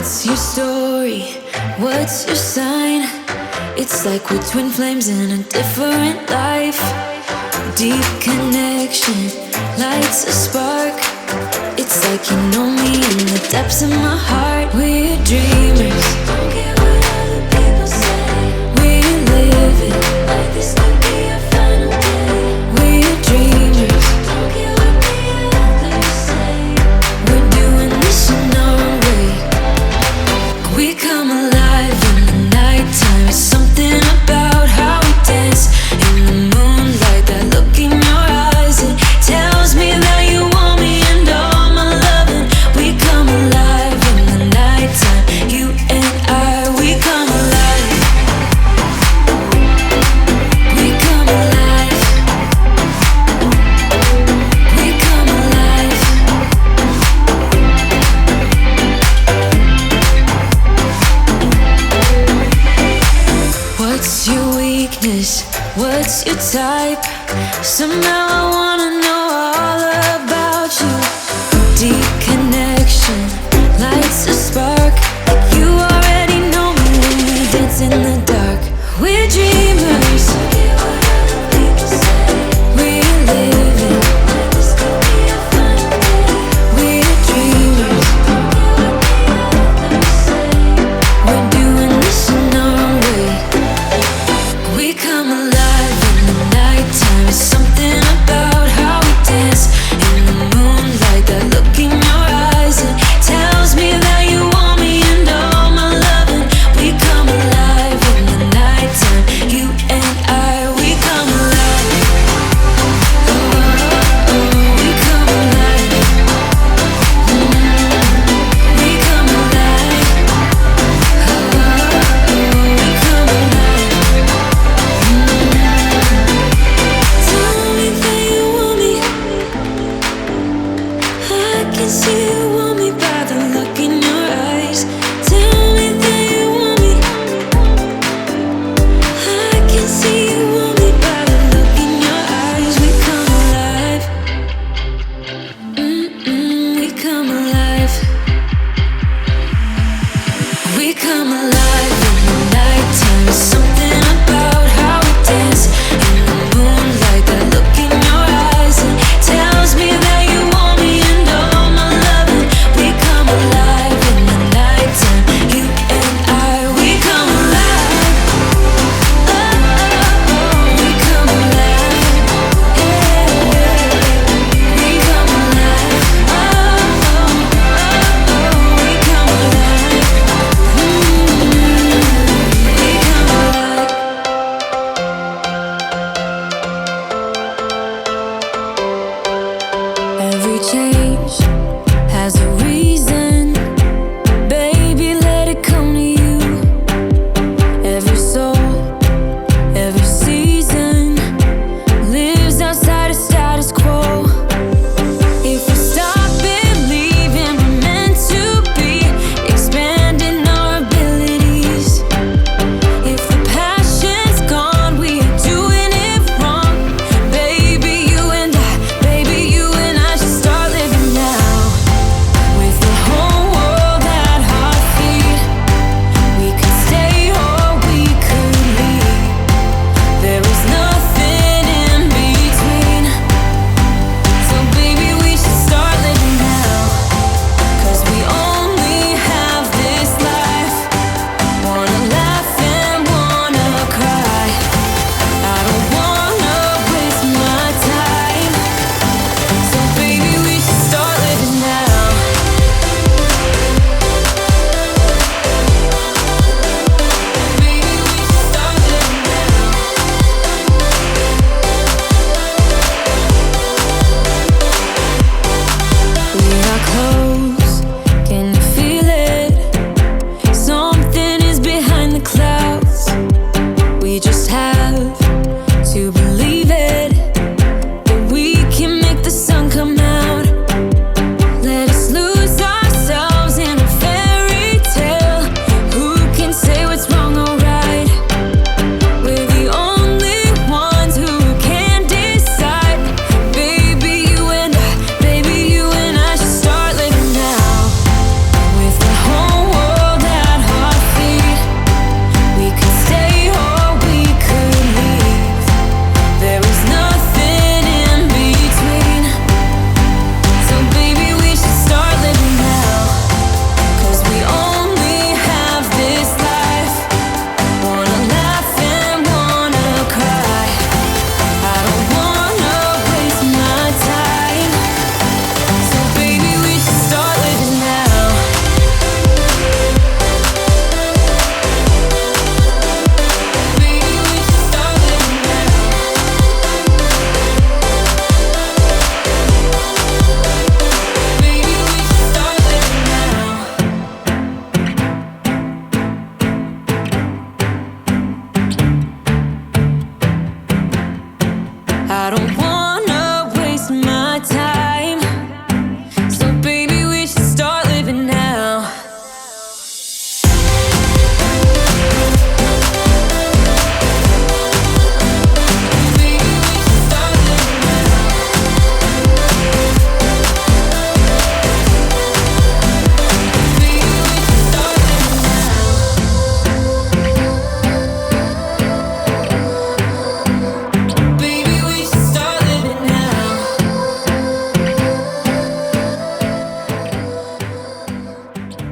What's your story? What's your sign? It's like we're twin flames in a different life. Deep connection lights a spark. It's like you know me in the depths of my heart. We're dreamers. Don't care what other people say. We're living like this could be our final day. We're dreamers. Don't care what the others say. We're doing this in our way. We come alive in the nighttime. Something about how we dance in the moonlight. That look in your eyes, it tells me that you want me and all my loving. We come alive in the nighttime. You and I, we come alive. We come alive. We come alive. What's your weakness? What's your type? Somehow I wanna know all about you. Deep connection lights a spark. You already know me when we dance in the dark. We're dreamers. We're living. We're dreamers. We're doing this in our way. We come alive in the nighttime. Something about how we dance in the moonlight. That look in your eyes, it tells me that you want me and all my loving. We come alive in the nighttime. You and I, we come alive. Oh, we come alive. We come alive. Oh, we come alive. Tell me that you want me. I can see you want me by the look in your eyes. Tell me that you want me. I can see you want me by the look in your eyes. We come alive. We come alive. We come alive in the nighttime. Something about how we dance in the moonlight. That look in your eyes, it tells me that you want me and all my loving. We come alive in the nighttime. You and I, we come alive. We come alive. We come alive. We come alive. Every change has a reason. Baby, let it come to you. Every soul, every season lives outside of status quo. If we stop believing we're meant to be, expanding our abilities. If the passion's gone, we are doing it wrong. Baby, you and I should start living I don't want